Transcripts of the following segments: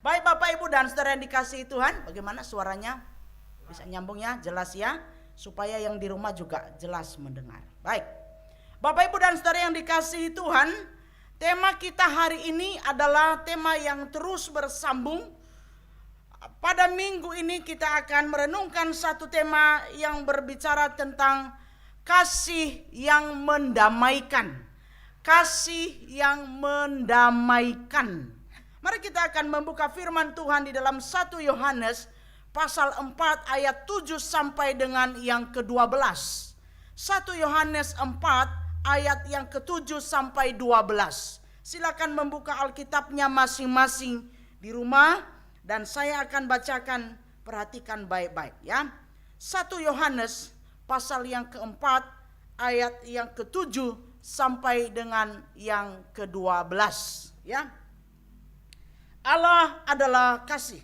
Baik Bapak Ibu dan Saudara yang dikasihi Tuhan, bagaimana suaranya? Bisa nyambung ya, jelas ya, supaya yang di rumah juga jelas mendengar. Baik, Bapak Ibu dan Saudara yang dikasihi Tuhan, tema kita hari ini adalah tema yang terus bersambung. Pada minggu ini kita akan merenungkan satu tema yang berbicara tentang kasih yang mendamaikan. Kasih yang mendamaikan. Mari kita akan membuka firman Tuhan di dalam 1 Yohanes pasal 4 ayat 7 sampai dengan yang ke-12. 1 Yohanes 4 ayat yang ke-7 sampai 12. Silakan membuka Alkitabnya masing-masing di rumah dan saya akan bacakan, perhatikan baik-baik ya. 1 Yohanes pasal yang ke-4 ayat yang ke-7 sampai dengan yang ke-12 ya. Allah adalah kasih.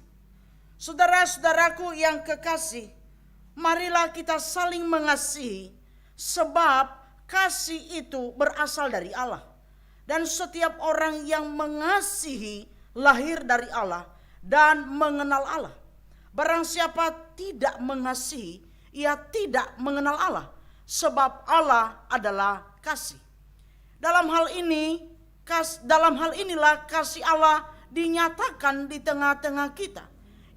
Saudara-saudaraku yang kekasih, marilah kita saling mengasihi, sebab kasih itu berasal dari Allah. Dan setiap orang yang mengasihi lahir dari Allah dan mengenal Allah. Barang siapa tidak mengasihi, ia tidak mengenal Allah, sebab Allah adalah kasih. Dalam hal inilah kasih Allah dinyatakan di tengah-tengah kita,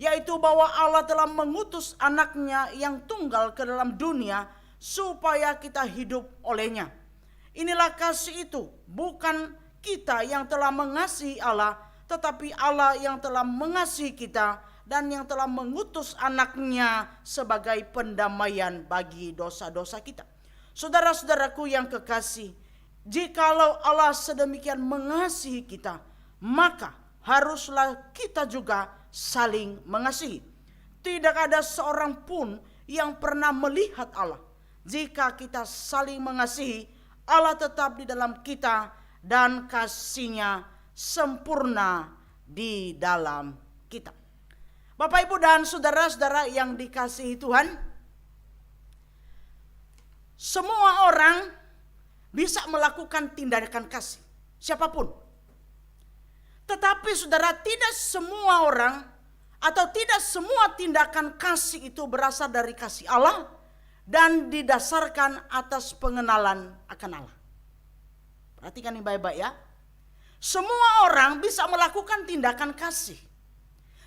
yaitu bahwa Allah telah mengutus anaknya yang tunggal ke dalam dunia supaya kita hidup olehnya. Inilah kasih itu, bukan kita yang telah mengasihi Allah, tetapi Allah yang telah mengasihi kita dan yang telah mengutus anaknya sebagai pendamaian bagi dosa-dosa kita. Saudara-saudaraku yang kekasih, jikalau Allah sedemikian mengasihi kita, maka haruslah kita juga saling mengasihi. Tidak ada seorang pun yang pernah melihat Allah. Jika kita saling mengasihi, Allah tetap di dalam kita dan kasih-Nya sempurna di dalam kita. Bapak Ibu dan saudara-saudara yang dikasihi Tuhan, semua orang bisa melakukan tindakan kasih, siapapun. Tetapi saudara, tidak semua orang atau tidak semua tindakan kasih itu berasal dari kasih Allah dan didasarkan atas pengenalan akan Allah. Perhatikan ini baik-baik ya. Semua orang bisa melakukan tindakan kasih.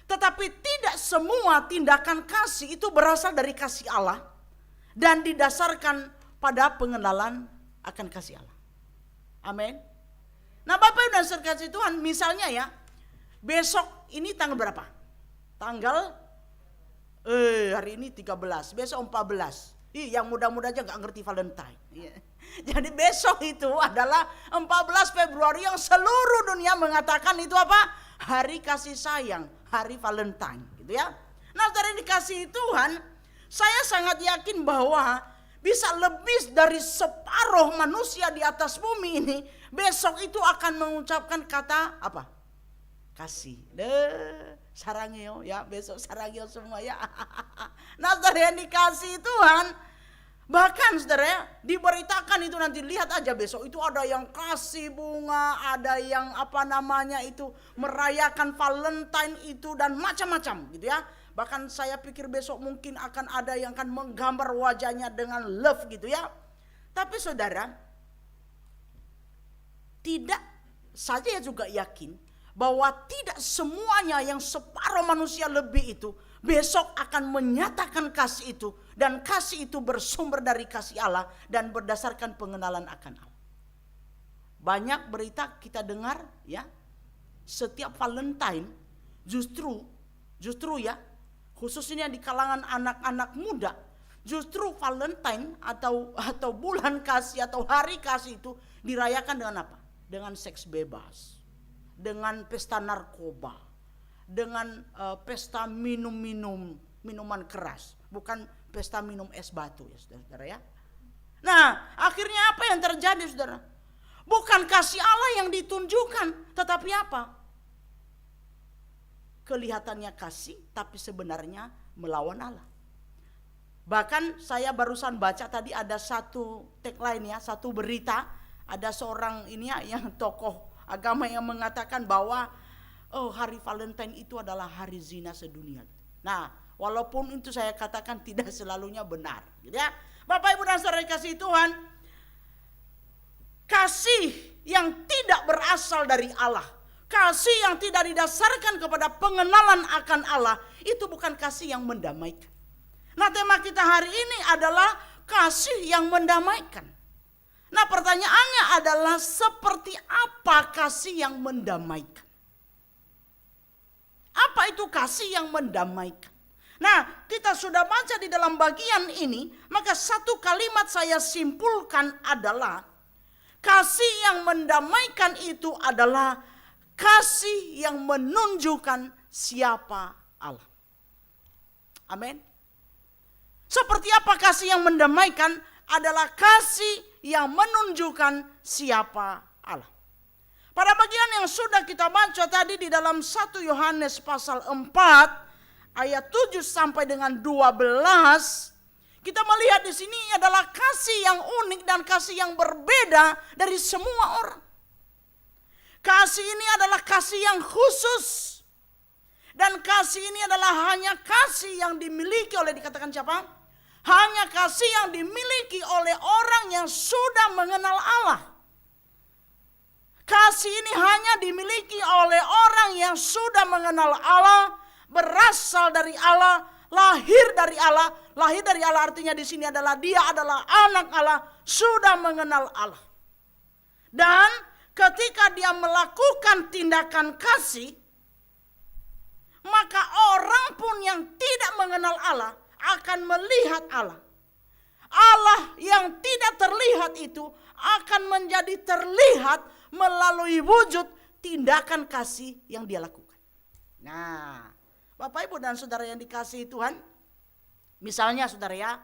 Tetapi tidak semua tindakan kasih itu berasal dari kasih Allah dan didasarkan pada pengenalan akan kasih Allah. Amin. Nah Bapak Ibu dan Saudara kasih Tuhan, misalnya ya, besok ini tanggal berapa? Hari ini 13, besok 14. Yang muda-muda aja gak ngerti Valentine. Jadi besok itu adalah 14 Februari yang seluruh dunia mengatakan itu apa? Hari kasih sayang, hari Valentine gitu ya. Nah saudara yang dikasihi Tuhan, saya sangat yakin bahwa bisa lebih dari separuh manusia di atas bumi ini besok itu akan mengucapkan kata apa? Kasih. Sarangyo ya, besok sarangyo semua ya. Nah saudara yang dikasihi Tuhan, bahkan saudara ya, diberitakan itu nanti lihat aja besok itu ada yang kasih bunga, ada yang itu merayakan Valentine itu dan macam-macam gitu ya. Bahkan saya pikir besok mungkin akan ada yang akan menggambar wajahnya dengan love gitu ya. Tapi saudara, tidak saja juga yakin bahwa tidak semuanya yang separuh manusia lebih itu besok akan menyatakan kasih itu. Dan kasih itu bersumber dari kasih Allah dan berdasarkan pengenalan akan Allah. Banyak berita kita dengar ya, setiap Valentine justru ya, khususnya di kalangan anak-anak muda, justru Valentine atau bulan kasih atau hari kasih itu dirayakan dengan apa? Dengan seks bebas, dengan pesta narkoba, dengan pesta minuman keras, bukan pesta minum es batu ya saudara ya. Nah akhirnya apa yang terjadi saudara? Bukan kasih Allah yang ditunjukkan, tetapi apa? Kelihatannya kasih tapi sebenarnya melawan Allah. Bahkan saya barusan baca tadi ada satu tagline ya, satu berita, ada seorang ini ya yang tokoh agama yang mengatakan bahwa oh hari Valentine itu adalah hari zina sedunia. Nah, walaupun itu saya katakan tidak selalunya benar, gitu ya. Bapak Ibu dan Saudara kasih Tuhan, kasih yang tidak berasal dari Allah, kasih yang tidak didasarkan kepada pengenalan akan Allah, itu bukan kasih yang mendamaikan. Nah, tema kita hari ini adalah kasih yang mendamaikan. Nah, pertanyaannya adalah seperti apa kasih yang mendamaikan? Apa itu kasih yang mendamaikan? Nah, kita sudah baca di dalam bagian ini, maka satu kalimat saya simpulkan adalah kasih yang mendamaikan itu adalah kasih yang menunjukkan siapa Allah. Amin. Seperti apa kasih yang mendamaikan? Adalah kasih yang menunjukkan siapa Allah. Pada bagian yang sudah kita baca tadi di dalam 1 Yohanes pasal 4 ayat 7 sampai dengan 12, kita melihat di sini adalah kasih yang unik dan kasih yang berbeda dari semua orang. Kasih ini adalah kasih yang khusus. Dan kasih ini adalah hanya kasih yang dimiliki oleh, dikatakan siapa? Hanya kasih yang dimiliki oleh orang yang sudah mengenal Allah. Kasih ini hanya dimiliki oleh orang yang sudah mengenal Allah, berasal dari Allah, lahir dari Allah. Lahir dari Allah artinya di sini adalah dia adalah anak Allah, sudah mengenal Allah. Dan ketika dia melakukan tindakan kasih, maka orang pun yang tidak mengenal Allah akan melihat Allah. Allah yang tidak terlihat itu akan menjadi terlihat melalui wujud tindakan kasih yang dia lakukan. Nah, Bapak Ibu dan Saudara yang dikasihi Tuhan, misalnya saudara ya,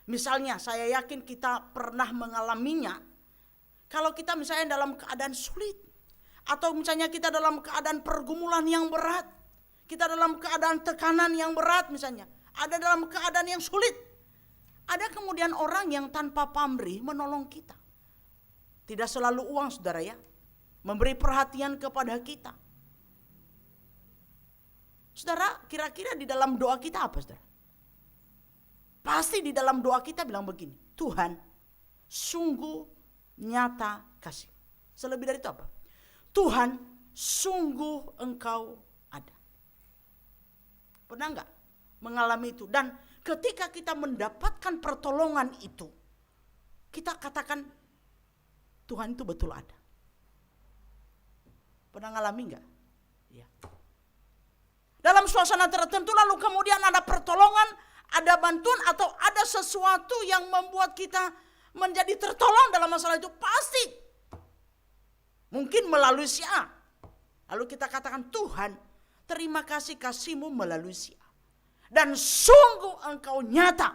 misalnya saya yakin kita pernah mengalaminya. Kalau kita misalnya dalam keadaan sulit, atau misalnya kita dalam keadaan pergumulan yang berat, kita dalam keadaan tekanan yang berat misalnya, ada dalam keadaan yang sulit, ada kemudian orang yang tanpa pamrih menolong kita. Tidak selalu uang saudara ya, memberi perhatian kepada kita. Saudara, kira-kira di dalam doa kita apa saudara? Pasti di dalam doa kita bilang begini, Tuhan sungguh nyata kasih. Selebih dari itu apa? Tuhan sungguh engkau ada. Pernah enggak mengalami itu? Dan ketika kita mendapatkan pertolongan itu, kita katakan Tuhan itu betul ada. Pernah ngalami enggak? Ya. Dalam suasana tertentu lalu kemudian ada pertolongan, ada bantuan atau ada sesuatu yang membuat kita menjadi tertolong dalam masalah itu, pasti mungkin melalui si A. Lalu kita katakan Tuhan terima kasih kasih-Mu melalui si A. Dan sungguh engkau nyata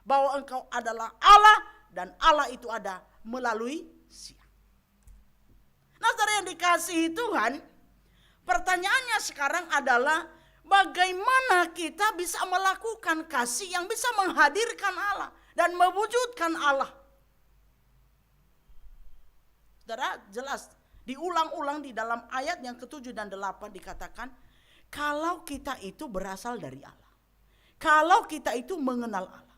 bahwa engkau adalah Allah dan Allah itu ada melalui si A. Nah saudara yang dikasihi Tuhan, pertanyaannya sekarang adalah bagaimana kita bisa melakukan kasih yang bisa menghadirkan Allah dan mewujudkan Allah. Saudara, jelas diulang-ulang di dalam ayat yang ke-7 dan 8 dikatakan, kalau kita itu berasal dari Allah. Kalau kita itu mengenal Allah.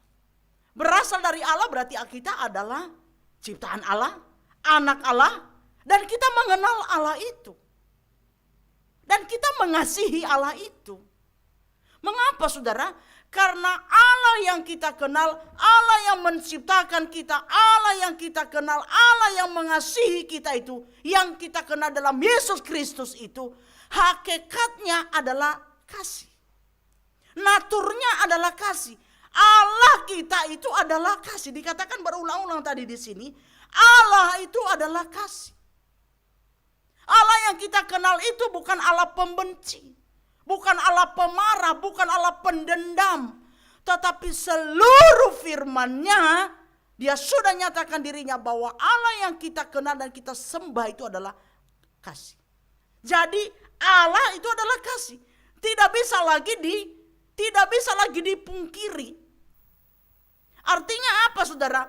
Berasal dari Allah berarti kita adalah ciptaan Allah, anak Allah, dan kita mengenal Allah itu. Dan kita mengasihi Allah itu. Mengapa saudara? Karena Allah yang kita kenal, Allah yang menciptakan kita, Allah yang kita kenal, Allah yang mengasihi kita itu, yang kita kenal dalam Yesus Kristus itu, hakikatnya adalah kasih. Naturnya adalah kasih. Allah kita itu adalah kasih. Dikatakan berulang-ulang tadi di sini, Allah itu adalah kasih. Allah yang kita kenal itu bukan Allah pembenci. Bukan Allah pemarah, bukan Allah pendendam. Tetapi seluruh firman-Nya, Dia sudah nyatakan dirinya bahwa Allah yang kita kenal dan kita sembah itu adalah kasih. Jadi Allah itu adalah kasih. Tidak bisa lagi dipungkiri. Artinya apa saudara?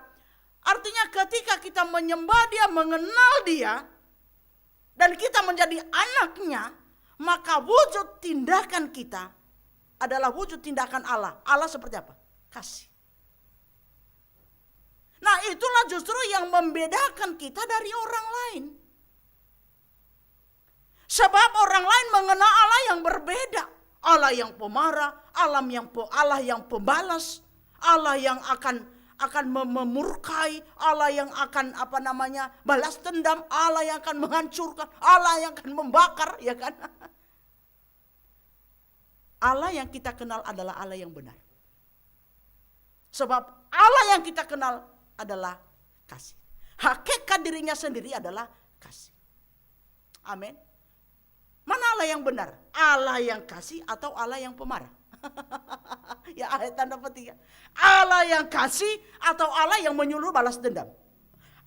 Artinya ketika kita menyembah Dia, mengenal Dia, dan kita menjadi anaknya, maka wujud tindakan kita adalah wujud tindakan Allah. Allah seperti apa? Kasih. Nah, itulah justru yang membedakan kita dari orang lain. Sebab orang lain mengenal Allah yang berbeda. Allah yang pemarah, Allah yang pembalas, Allah yang akan memurkai, Allah yang akan balas dendam, Allah yang akan menghancurkan, Allah yang akan membakar, ya kan? Allah yang kita kenal adalah Allah yang benar. Sebab Allah yang kita kenal adalah kasih. Hakikat dirinya sendiri adalah kasih. Amin. Mana Allah yang benar? Allah yang kasih atau Allah yang pemarah? Ya, ayat tanda petik. Allah yang kasih atau Allah yang menyuruh balas dendam?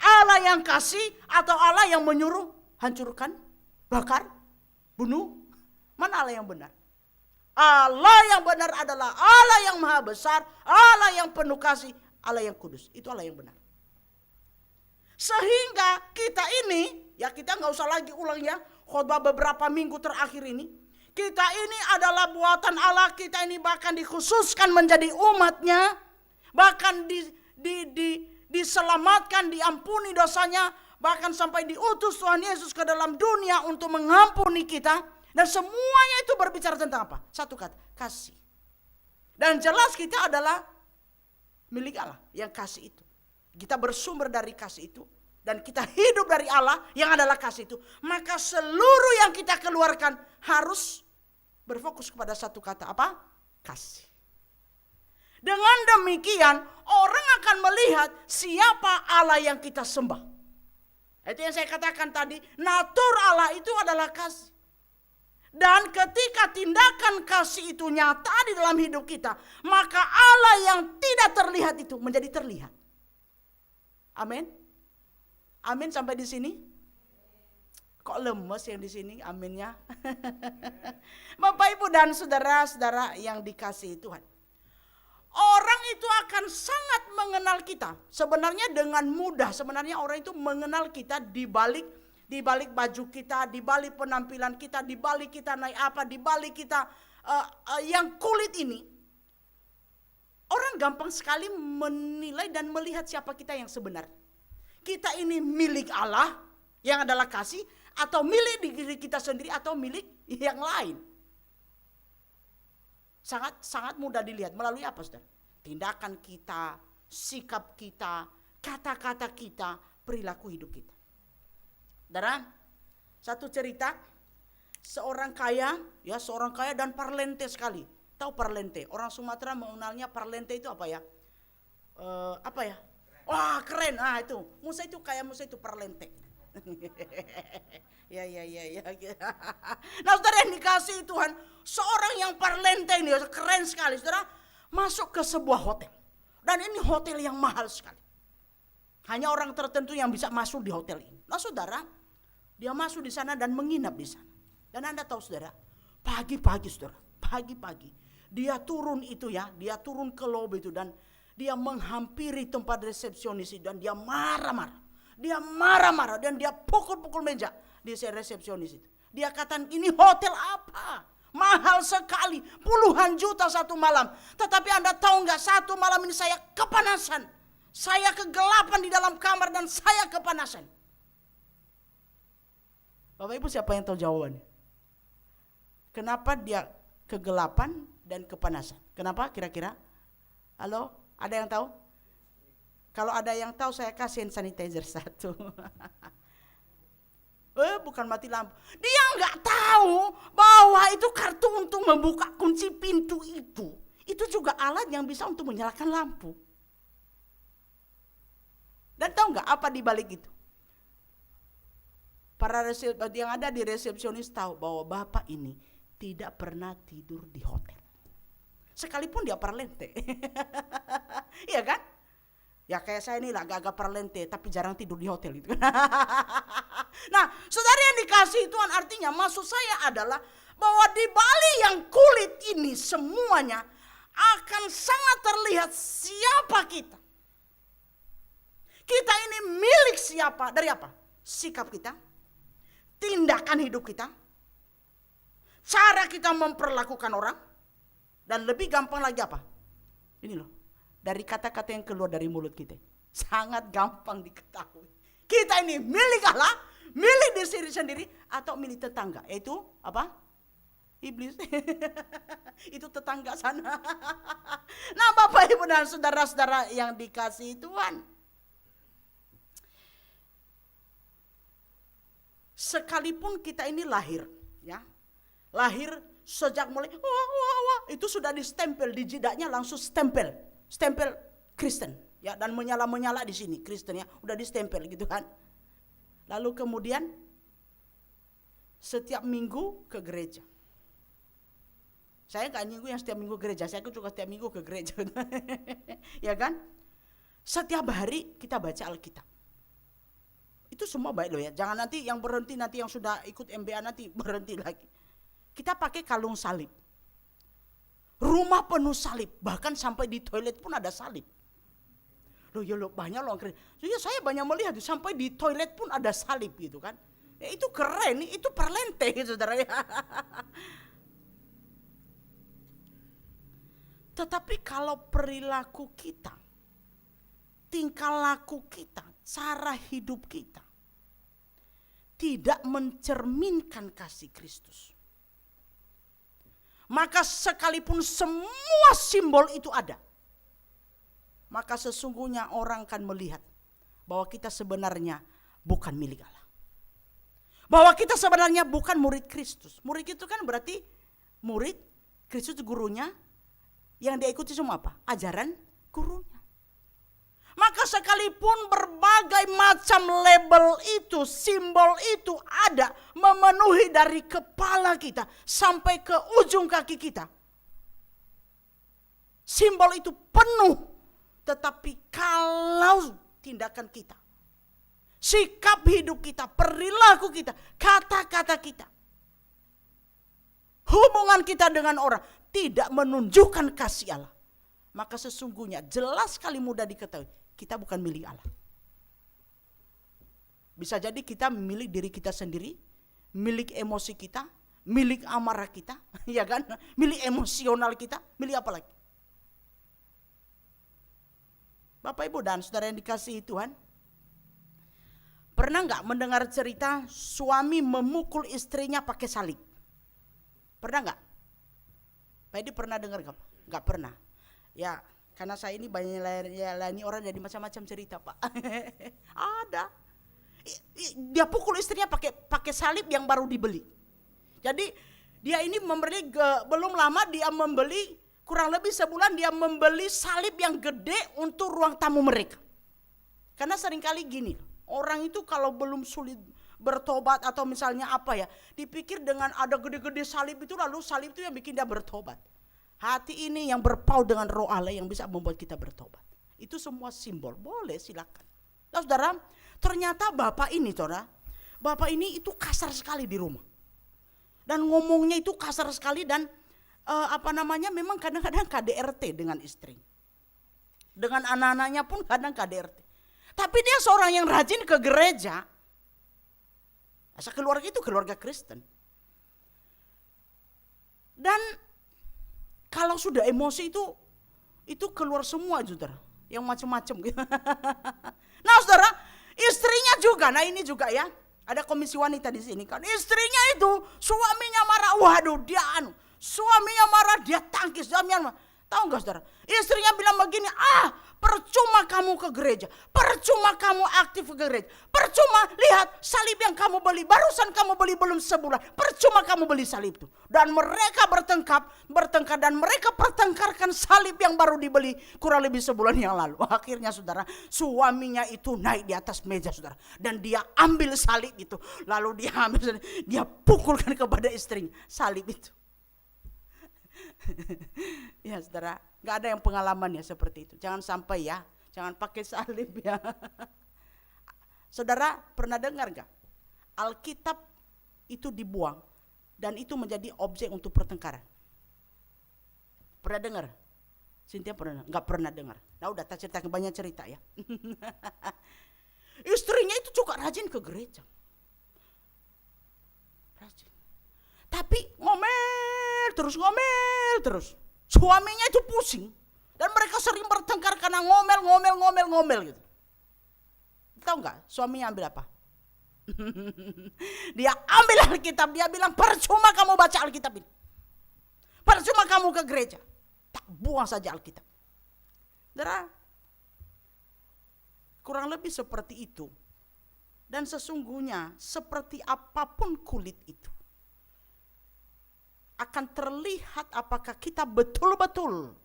Allah yang kasih atau Allah yang menyuruh hancurkan, bakar, bunuh? Mana Allah yang benar? Allah yang benar adalah Allah yang maha besar, Allah yang penuh kasih, Allah yang kudus. Itu Allah yang benar. Sehingga kita ini, ya kita nggak usah lagi ulang ya, khotbah beberapa minggu terakhir ini, kita ini adalah buatan Allah, kita ini bahkan dikhususkan menjadi umatnya, bahkan diselamatkan, diampuni dosanya, bahkan sampai diutus Tuhan Yesus ke dalam dunia untuk mengampuni kita. Dan semuanya itu berbicara tentang apa? Satu kata, kasih. Dan jelas kita adalah milik Allah yang kasih itu. Kita bersumber dari kasih itu. Dan kita hidup dari Allah yang adalah kasih itu. Maka seluruh yang kita keluarkan harus berfokus kepada satu kata, apa? Kasih. Dengan demikian orang akan melihat siapa Allah yang kita sembah. Itu yang saya katakan tadi, natur Allah itu adalah kasih. Dan ketika tindakan kasih itu nyata di dalam hidup kita, maka Allah yang tidak terlihat itu menjadi terlihat. Amin. Amin sampai di sini. Kok lemes yang di sini aminnya? Bapak, Ibu dan saudara-saudara yang dikasihi Tuhan. Orang itu akan sangat mengenal kita. Sebenarnya dengan mudah. Sebenarnya orang itu mengenal kita di balik baju kita, di balik penampilan kita, di balik kita naik apa, di balik kita yang kulit ini. Orang gampang sekali menilai dan melihat siapa kita yang sebenarnya. Kita ini milik Allah yang adalah kasih, atau milik diri kita sendiri, atau milik yang lain. Sangat mudah dilihat melalui apa, saudara? Tindakan kita, sikap kita, kata-kata kita, perilaku hidup kita. Saudara, satu cerita, seorang kaya dan parlente sekali. Tahu parlente? Orang Sumatera mengenalnya parlente itu apa ya? Wah, keren. Ah, itu. Musa itu parlente. Ya. Nah, saudara yang dikasihi Tuhan, seorang yang parlente ini keren sekali, saudara, masuk ke sebuah hotel. Dan ini hotel yang mahal sekali. Hanya orang tertentu yang bisa masuk di hotel ini. Nah, saudara, dia masuk di sana dan menginap di sana. Dan Anda tahu, saudara, pagi-pagi dia turun ke lobi itu dan dia menghampiri tempat resepsionis itu dan dia marah-marah. Dan dia pukul-pukul meja di resepsionis itu. Dia katakan, ini hotel apa? Mahal sekali, puluhan juta satu malam. Tetapi Anda tahu nggak, satu malam ini saya kepanasan. Saya kegelapan di dalam kamar dan saya kepanasan. Bapak Ibu, siapa yang tahu jawabannya? Kenapa dia kegelapan dan kepanasan? Kenapa kira-kira? Halo, ada yang tahu? Kalau ada yang tahu saya kasih hand sanitizer satu. Bukan mati lampu. Dia nggak tahu bahwa itu kartu untuk membuka kunci pintu itu. Itu juga alat yang bisa untuk menyalakan lampu. Dan tahu nggak apa di balik itu? Para yang ada di resepsionis tahu bahwa bapak ini tidak pernah tidur di hotel. Sekalipun dia parlente. Iya kan? Ya kayak saya ini lah agak parlente tapi jarang tidur di hotel itu. Nah, saudara yang dikasihi Tuhan, artinya maksud saya adalah bahwa di balik yang kulit ini semuanya akan sangat terlihat siapa kita. Kita ini milik siapa? Dari apa? Sikap kita, tindakan hidup kita, cara kita memperlakukan orang, dan lebih gampang lagi apa? Ini loh, dari kata-kata yang keluar dari mulut kita, sangat gampang diketahui. Kita ini milik Allah, milik diri sendiri, atau milik tetangga, yaitu apa? Iblis. Itu tetangga sana. Nah, Bapak Ibu dan saudara-saudara yang dikasihi Tuhan, sekalipun kita ini lahir, ya, lahir sejak mulai wah, itu sudah distempel di jidanya, langsung stempel Kristen, ya, dan menyala di sini Kristen, ya, udah distempel gitu kan. Lalu kemudian setiap minggu ke gereja. Saya nggak minggu yang setiap minggu gereja, saya juga setiap minggu ke gereja, ya kan? Setiap hari kita baca Alkitab. Itu semua baik loh ya. Jangan nanti yang berhenti, nanti yang sudah ikut MBA nanti berhenti lagi. Kita pakai kalung salib. Rumah penuh salib, bahkan sampai di toilet pun ada salib. Loh ya loh, banyak loh. Ya, saya banyak melihat sampai di toilet pun ada salib gitu kan. Ya, itu keren, itu perlente saudara ya. Tetapi kalau perilaku kita, tingkah laku kita, cara hidup kita tidak mencerminkan kasih Kristus, maka sekalipun semua simbol itu ada, maka sesungguhnya orang akan melihat bahwa kita sebenarnya bukan milik Allah. Bahwa kita sebenarnya bukan murid Kristus. Murid itu kan berarti murid, Kristus gurunya, yang dia ikuti semua apa? Ajaran gurunya. Maka sekalipun berbagai macam label itu, simbol itu ada, memenuhi dari kepala kita sampai ke ujung kaki kita, simbol itu penuh. Tetapi kalau tindakan kita, sikap hidup kita, perilaku kita, kata-kata kita, hubungan kita dengan orang tidak menunjukkan kasih Allah, maka sesungguhnya jelas sekali mudah diketahui kita bukan milik Allah. Bisa jadi kita milik diri kita sendiri, milik emosi kita, milik amarah kita, ya kan? Milik emosional kita, milik apa lagi? Bapak Ibu dan saudara yang dikasihi Tuhan, pernah nggak mendengar cerita suami memukul istrinya pakai salib? Pernah nggak? Pak Edi pernah dengar nggak? Nggak pernah. Ya, karena saya ini banyak layani orang jadi macam-macam cerita, Pak. Ada. Dia pukul istrinya pakai salib yang baru dibeli. Jadi dia ini membeli belum lama dia membeli, kurang lebih sebulan dia membeli salib yang gede untuk ruang tamu mereka. Karena seringkali gini, orang itu kalau belum sulit bertobat atau misalnya apa ya, dipikir dengan ada gede-gede salib itu, lalu salib itu yang bikin dia bertobat. Hati ini yang berpaut dengan roh Allah yang bisa membuat kita bertobat. Itu semua simbol, boleh silakan. Nah saudara, ternyata bapak ini itu kasar sekali di rumah. Dan ngomongnya itu kasar sekali dan memang kadang-kadang KDRT dengan istri. Dengan anak-anaknya pun kadang KDRT. Tapi dia seorang yang rajin ke gereja. Asal keluarga itu keluarga Kristen. Dan kalau sudah emosi itu keluar semua saudara, yang macam-macam gitu. Nah saudara, istrinya juga, nah ini juga ya, ada komisi wanita di sini kan. Istrinya itu suaminya marah, waduh dia suaminya marah, dia tangkis, suaminya marah. Tahu enggak saudara? Istrinya bilang begini, percuma kamu ke gereja, percuma kamu aktif ke gereja, percuma lihat salib yang kamu beli, barusan kamu beli belum sebulan, percuma kamu beli salib itu. Dan mereka bertengkar dan mereka pertengkarkan salib yang baru dibeli kurang lebih sebulan yang lalu. Akhirnya saudara, suaminya itu naik di atas meja saudara, dan dia ambil salib itu, lalu dia pukulkan kepada istrinya salib itu. Ya saudara, gak ada yang pengalaman ya seperti itu. Jangan sampai ya, jangan pakai salib ya. Saudara pernah dengar gak? Alkitab itu dibuang dan itu menjadi objek untuk pertengkaran. Pernah dengar? Cynthia pernah? Gak pernah dengar. Nah udah tak cerita, banyak cerita ya. Istrinya itu juga rajin ke gereja. Rajin. Tapi ngomel ngomel terus. Suaminya itu pusing. Dan mereka sering bertengkar karena ngomel gitu. Tahu nggak suaminya ambil apa? Dia ambil Alkitab, dia bilang percuma kamu baca Alkitab ini. Percuma kamu ke gereja. Tak, buang saja Alkitab. Saudara, kurang lebih seperti itu. Dan sesungguhnya seperti apapun kulit itu, akan terlihat apakah kita betul-betul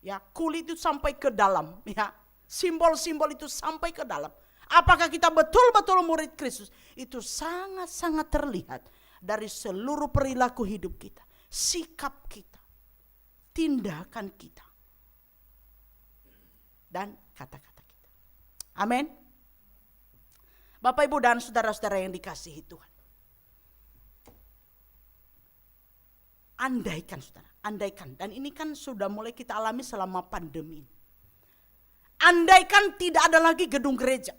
ya kulit itu sampai ke dalam, ya simbol-simbol itu sampai ke dalam. Apakah kita betul-betul murid Kristus? Itu sangat-sangat terlihat dari seluruh perilaku hidup kita, sikap kita, tindakan kita, dan kata-kata kita. Amin. Bapak, Ibu, dan saudara-saudara yang dikasihi Tuhan. Andaikan saudara, andaikan, dan ini kan sudah mulai kita alami selama pandemi. Andaikan tidak ada lagi gedung gereja.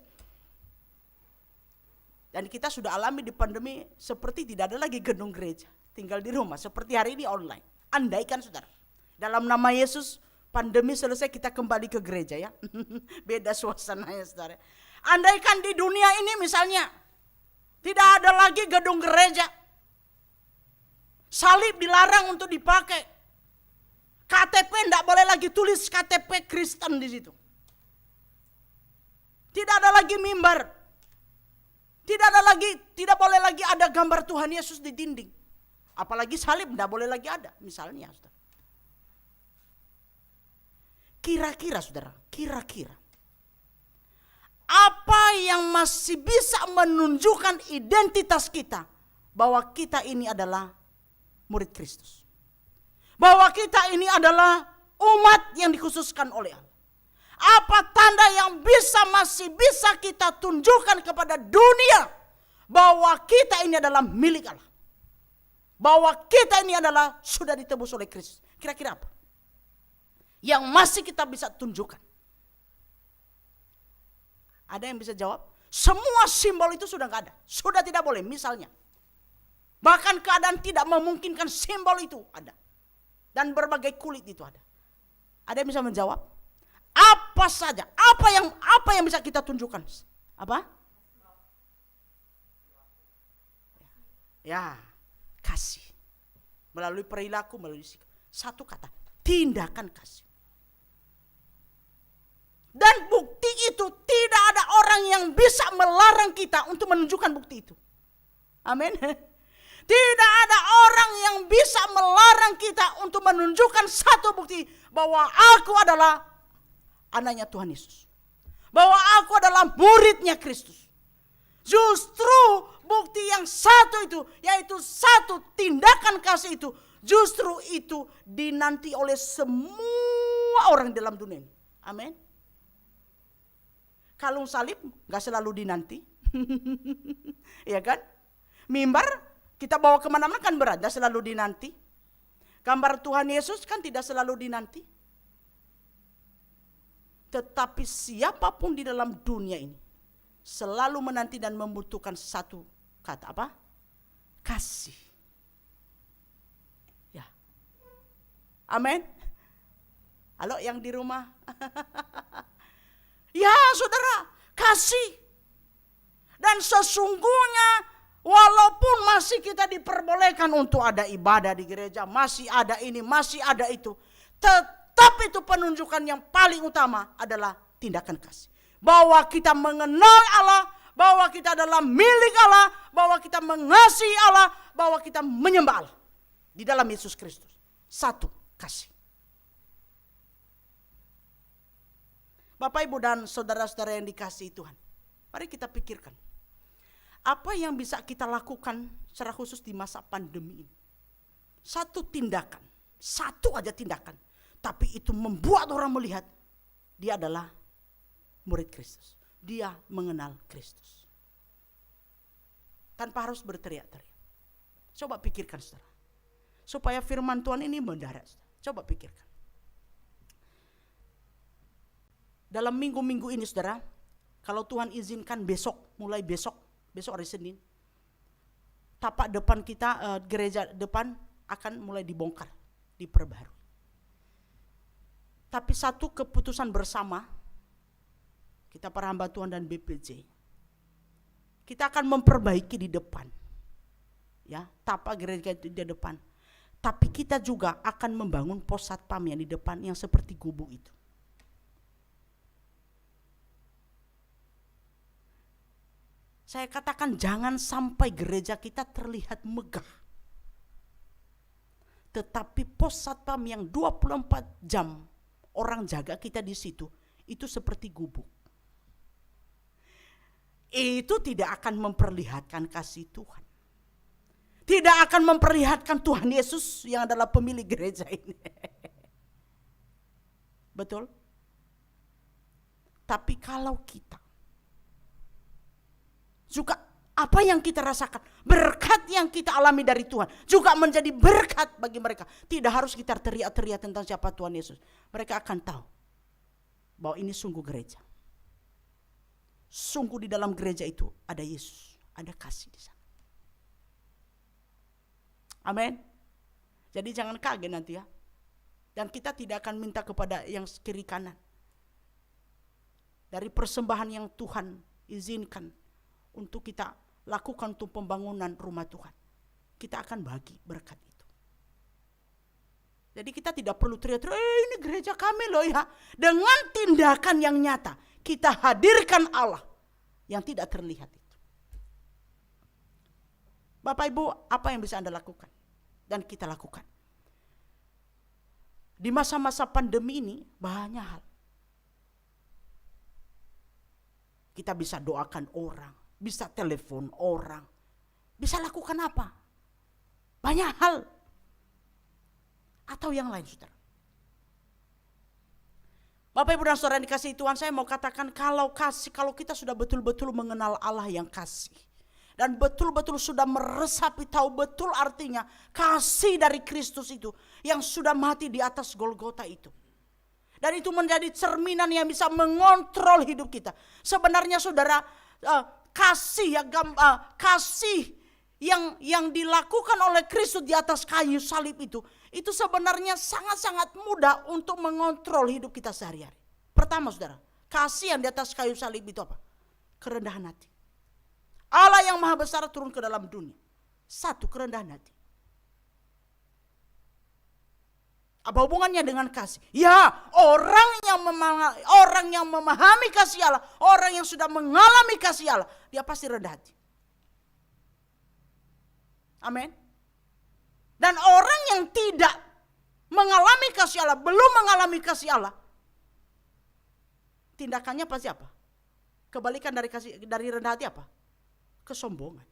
Dan kita sudah alami di pandemi seperti tidak ada lagi gedung gereja. Tinggal di rumah, seperti hari ini online. Andaikan saudara, dalam nama Yesus pandemi selesai kita kembali ke gereja ya. Beda suasananya saudara. Andaikan di dunia ini misalnya tidak ada lagi gedung gereja. Salib dilarang untuk dipakai. KTP tidak boleh lagi tulis KTP Kristen di situ. Tidak ada lagi mimbar. Tidak boleh lagi ada gambar Tuhan Yesus di dinding. Apalagi salib tidak boleh lagi ada misalnya. Saudara. Kira-kira saudara, kira-kira apa yang masih bisa menunjukkan identitas kita bahwa kita ini adalah murid Kristus. Bahwa kita ini adalah umat yang dikhususkan oleh Allah. Apa tanda yang masih bisa kita tunjukkan kepada dunia bahwa kita ini adalah milik Allah. Bahwa kita ini adalah sudah ditebus oleh Kristus. Kira-kira apa? Yang masih kita bisa tunjukkan. Ada yang bisa jawab? Semua simbol itu sudah gak ada. Sudah tidak boleh misalnya. Bahkan keadaan tidak memungkinkan simbol itu ada. Dan berbagai kulit itu ada. Ada yang bisa menjawab? Apa saja? Apa yang bisa kita tunjukkan? Apa? Ya, kasih. Melalui perilaku, melalui sikap. Satu kata, tindakan kasih. Dan bukti itu tidak ada orang yang bisa melarang kita untuk menunjukkan bukti itu. Amin. Tidak ada orang yang bisa melarang kita untuk menunjukkan satu bukti bahwa aku adalah anaknya Tuhan Yesus. Bahwa aku adalah muridnya Kristus. Justru bukti yang satu itu, yaitu satu tindakan kasih itu, justru itu dinanti oleh semua orang dalam dunia ini. Amin. Kalung salib gak selalu dinanti. Iya kan? Mimbar kita bawa kemana-mana kan berada selalu dinanti. Gambar Tuhan Yesus kan tidak selalu dinanti. Tetapi siapapun di dalam dunia ini selalu menanti dan membutuhkan satu kata apa? Kasih. Ya. Amin. Halo yang di rumah. Ya saudara, kasih. Dan sesungguhnya walaupun masih kita diperbolehkan untuk ada ibadah di gereja, masih ada ini, masih ada itu, tetap itu penunjukan yang paling utama adalah tindakan kasih. Bahwa kita mengenal Allah, bahwa kita adalah milik Allah, bahwa kita mengasihi Allah, bahwa kita menyembah Allah di dalam Yesus Kristus. Satu, kasih. Bapak, Ibu, dan saudara-saudara yang dikasihi Tuhan, mari kita pikirkan. Apa yang bisa kita lakukan secara khusus di masa pandemi ini? Satu tindakan, satu aja tindakan. Tapi itu membuat orang melihat dia adalah murid Kristus. Dia mengenal Kristus. Tanpa harus berteriak-teriak. Coba pikirkan saudara. Supaya firman Tuhan ini mendarat. Coba pikirkan. Dalam minggu-minggu ini saudara, kalau Tuhan izinkan mulai besok hari Senin, tapak depan kita, gereja depan akan mulai dibongkar, diperbarui. Tapi satu keputusan bersama, kita para hamba Tuhan dan BPJ, kita akan memperbaiki di depan. Ya, tapak gereja itu di depan. Tapi kita juga akan membangun pos satpam yang di depan yang seperti gubuk itu. Saya katakan jangan sampai gereja kita terlihat megah. Tetapi pos satpam yang 24 jam orang jaga kita di situ, itu seperti gubuk. Itu tidak akan memperlihatkan kasih Tuhan. Tidak akan memperlihatkan Tuhan Yesus yang adalah pemilik gereja ini. Betul? Tapi kalau kita juga apa yang kita rasakan, berkat yang kita alami dari Tuhan juga menjadi berkat bagi mereka. Tidak harus kita teriak-teriak tentang siapa Tuhan Yesus. Mereka akan tahu bahwa ini sungguh gereja. Sungguh di dalam gereja itu ada Yesus, ada kasih di sana. Amin. Jadi jangan kaget nanti ya. Dan kita tidak akan minta kepada yang kiri kanan. Dari persembahan yang Tuhan izinkan untuk kita lakukan untuk pembangunan rumah Tuhan, kita akan bagi berkat itu. Jadi kita tidak perlu teriak-teriak, ini gereja kami loh ya. Dengan tindakan yang nyata, kita hadirkan Allah yang tidak terlihat itu. Bapak Ibu, apa yang bisa Anda lakukan? Dan kita lakukan. Di masa-masa pandemi ini banyak hal. Kita bisa doakan orang, bisa telepon orang, bisa lakukan apa? Banyak hal. Atau yang lain, saudara. Bapak Ibu dan saudara yang dikasihi Tuhan, saya mau katakan kalau kita sudah betul-betul mengenal Allah yang kasih, dan betul-betul sudah meresapi, tahu betul artinya kasih dari Kristus itu yang sudah mati di atas Golgota itu. Dan itu menjadi cerminan yang bisa mengontrol hidup kita. Sebenarnya saudara, kasih yang dilakukan oleh Kristus di atas kayu salib itu sebenarnya sangat-sangat mudah untuk mengontrol hidup kita sehari-hari. Pertama saudara, kasih yang di atas kayu salib itu apa? Kerendahan hati. Allah yang maha besar turun ke dalam dunia. Satu, kerendahan hati. Apa hubungannya dengan kasih? Ya, orang yang memahami kasih Allah, orang yang sudah mengalami kasih Allah, dia pasti rendah hati. Amin. Dan orang yang tidak mengalami kasih Allah, belum mengalami kasih Allah, tindakannya pasti apa? Kebalikan dari rendah hati apa? Kesombongan.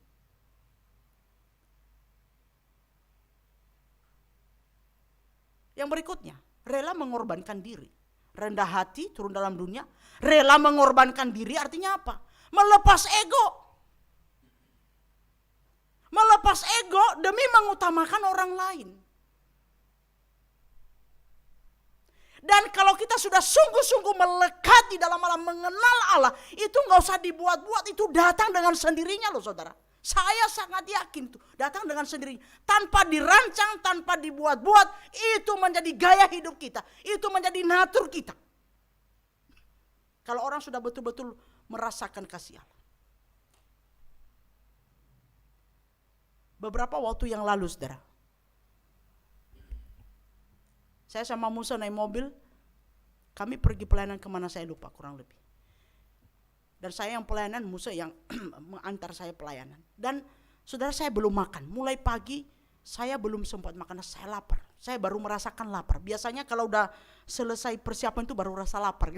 Yang berikutnya, rela mengorbankan diri. Rendah hati, turun dalam dunia. Rela mengorbankan diri artinya apa? Melepas ego. Melepas ego demi mengutamakan orang lain. Dan kalau kita sudah sungguh-sungguh melekat di dalam Allah, mengenal Allah, itu gak usah dibuat-buat, itu datang dengan sendirinya loh saudara. Saya sangat yakin tuh, datang dengan sendirinya. Tanpa dirancang, tanpa dibuat-buat, itu menjadi gaya hidup kita. Itu menjadi natur kita. Kalau orang sudah betul-betul merasakan kasih Allah. Beberapa waktu yang lalu saudara, saya sama Musa naik mobil, kami pergi pelayanan kemana saya lupa kurang lebih. Dan saya yang pelayanan, Musa yang mengantar saya pelayanan. Dan saudara, saya belum makan, mulai pagi saya belum sempat makan, saya lapar. Saya baru merasakan lapar. Biasanya kalau udah selesai persiapan itu baru rasa lapar.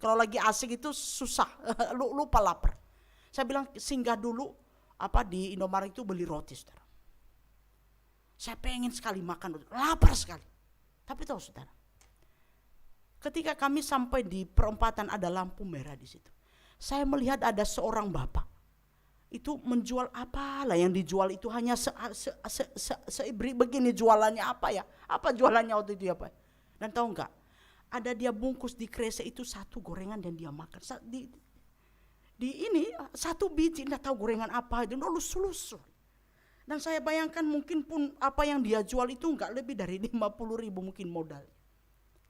Kalau lagi asik itu susah, lupa lapar. Saya bilang singgah dulu di Indomaret itu beli roti saudara. Saya pengen sekali makan roti, lapar sekali. Tapi tahu saudara, ketika kami sampai di perempatan ada lampu merah di situ. Saya melihat ada seorang bapak itu menjual apalah yang dijual itu hanya seibri begini jualannya apa ya? Apa jualannya waktu itu apa? Dan tahu enggak? Ada dia bungkus di kresek itu satu gorengan dan dia makan. Di ini satu biji enggak tahu gorengan apa itu lulus. Dan saya bayangkan mungkin pun apa yang dia jual itu enggak lebih dari 50.000 mungkin modal.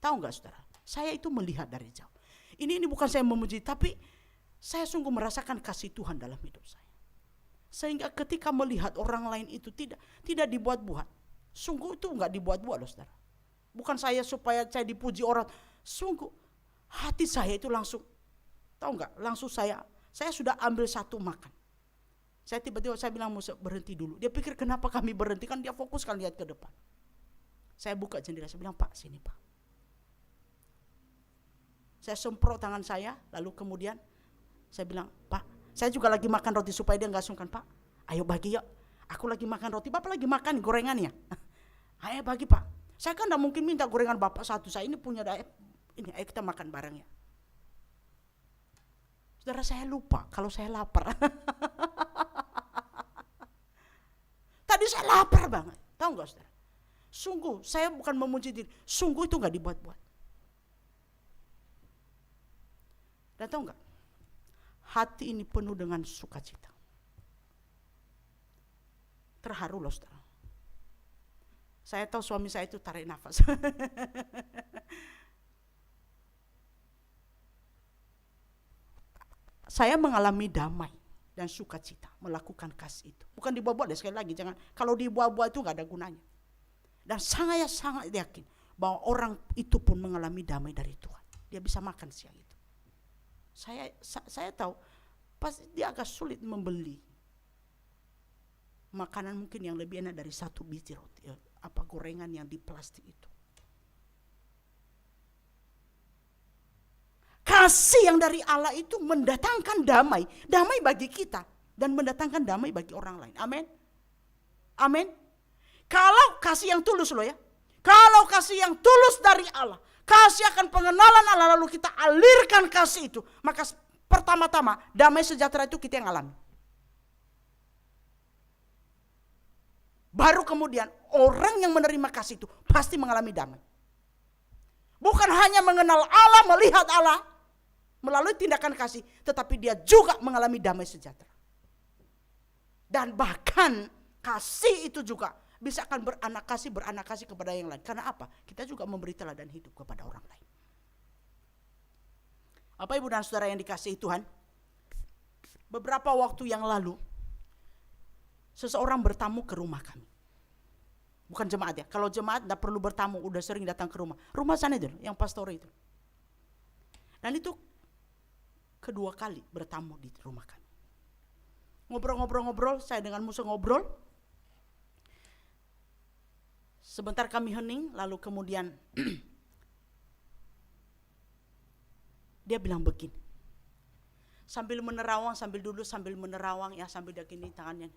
Tahu enggak saudara? Saya itu melihat dari jauh. Ini bukan saya memuji, tapi saya sungguh merasakan kasih Tuhan dalam hidup saya. Sehingga ketika melihat orang lain itu tidak dibuat-buat. Sungguh itu enggak dibuat-buat loh saudara. Bukan saya supaya saya dipuji orang. Sungguh hati saya itu langsung, tahu enggak? Langsung saya sudah ambil satu makan. Saya tiba-tiba saya bilang mau berhenti dulu. Dia pikir kenapa kami berhenti, kan dia fokus kan lihat ke depan. Saya buka jendela, saya bilang, Pak sini Pak. Saya semprot tangan saya, lalu kemudian saya bilang, Pak saya juga lagi makan roti, supaya dia gak sungkan. Pak ayo bagi yuk, aku lagi makan roti, Bapak lagi makan gorengannya. Ayo bagi Pak, saya kan gak mungkin minta gorengan Bapak satu, saya ini punya ini, ayo kita makan bareng ya. Saudara, saya lupa kalau saya lapar. Tadi saya lapar banget, tahu nggak saudara? Sungguh, saya bukan memuji diri, sungguh itu nggak dibuat-buat. Dan tahu nggak? Hati ini penuh dengan sukacita. Terharu loh saudara. Saya tahu suami saya itu tarik nafas. Saya mengalami damai dan sukacita melakukan kasih itu. Bukan dibuat-buat deh, sekali lagi jangan. Kalau dibuat-buat itu gak ada gunanya. Dan saya sangat yakin bahwa orang itu pun mengalami damai dari Tuhan. Dia bisa makan siang itu. Saya tahu pasti dia agak sulit membeli makanan mungkin yang lebih enak dari satu biji roti, gorengan yang di plastik itu. Kasih yang dari Allah itu mendatangkan damai bagi kita dan mendatangkan damai bagi orang lain. Amin. Amin. Kalau kasih yang tulus loh ya. Kalau kasih yang tulus dari Allah, kasih akan pengenalan Allah, lalu kita alirkan kasih itu, maka pertama-tama damai sejahtera itu kita yang alami. Baru kemudian orang yang menerima kasih itu pasti mengalami damai. Bukan hanya mengenal Allah, melihat Allah melalui tindakan kasih, tetapi dia juga mengalami damai sejahtera. Dan bahkan kasih itu juga bisa akan beranak kasih kepada yang lain. Karena apa? Kita juga memberi teladan hidup kepada orang lain. Bapak Ibu dan Saudara yang dikasihi Tuhan, beberapa waktu yang lalu seseorang bertamu ke rumah kami. Bukan jemaat ya. Kalau jemaat tidak perlu bertamu, udah sering datang ke rumah. Rumah sana itu, yang pastor itu. Dan itu kedua kali bertamu di rumah kami. Ngobrol-ngobrol, saya dengan musuh ngobrol. Sebentar kami hening, lalu kemudian dia bilang begini. Sambil menerawang, sambil duduk, sambil menerawang ya, sambil dia gini tangannya.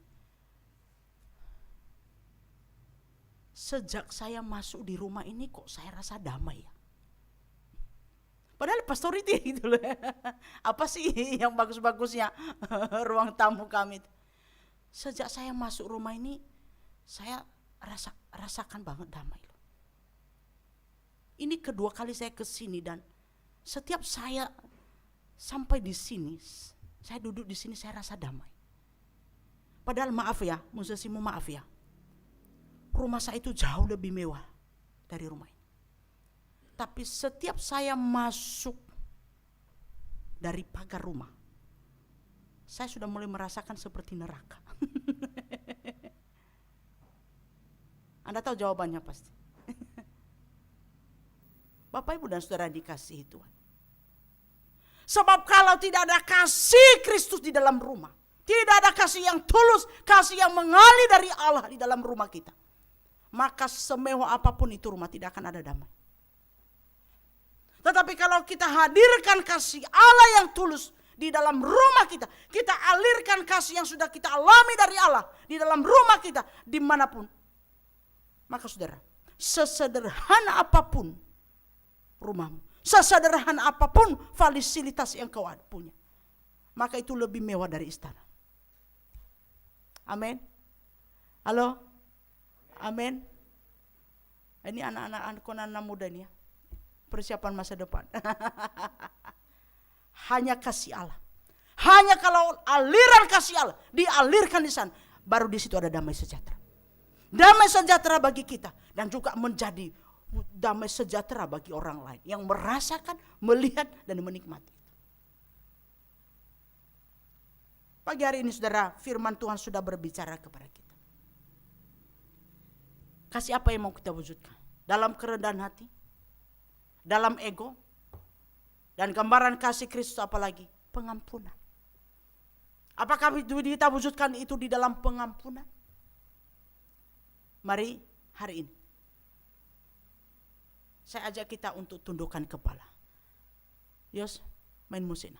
Sejak saya masuk di rumah ini kok saya rasa damai ya. Padahal pastor itu gitu loh. Apa sih yang bagus-bagusnya ruang tamu kami itu. Sejak saya masuk rumah ini, saya rasakan banget damai loh. Ini kedua kali saya ke sini dan setiap saya sampai di sini, saya duduk di sini saya rasa damai. Padahal maaf ya, musisimu maaf ya. Rumah saya itu jauh lebih mewah dari rumah ini. Tapi setiap saya masuk dari pagar rumah, saya sudah mulai merasakan seperti neraka. Anda tahu jawabannya pasti. Bapak Ibu dan Saudara dikasihi Tuhan. Sebab kalau tidak ada kasih Kristus di dalam rumah, tidak ada kasih yang tulus, kasih yang mengalir dari Allah di dalam rumah kita, maka semewah apapun itu rumah tidak akan ada damai. Tetapi kalau kita hadirkan kasih Allah yang tulus di dalam rumah kita, kita alirkan kasih yang sudah kita alami dari Allah di dalam rumah kita, dimanapun, maka saudara, sesederhana apapun rumahmu, sesederhana apapun fasilitas yang kau punya, maka itu lebih mewah dari istana. Amin. Halo. Amin. Ini anak-anak muda ini ya. Persiapan masa depan. Hanya kasih Allah. Hanya kalau aliran kasih Allah dialirkan di sana, baru di situ ada damai sejahtera. Damai sejahtera bagi kita dan juga menjadi damai sejahtera bagi orang lain yang merasakan, melihat dan menikmati. Pagi hari ini saudara, firman Tuhan sudah berbicara kepada kita. Kasih apa yang mau kita wujudkan? Dalam kerendahan hati, dalam ego, dan gambaran kasih Kristus apalagi? Pengampunan. Apakah kita wujudkan itu di dalam pengampunan? Mari hari ini saya ajak kita untuk tundukkan kepala. Yos, main musik.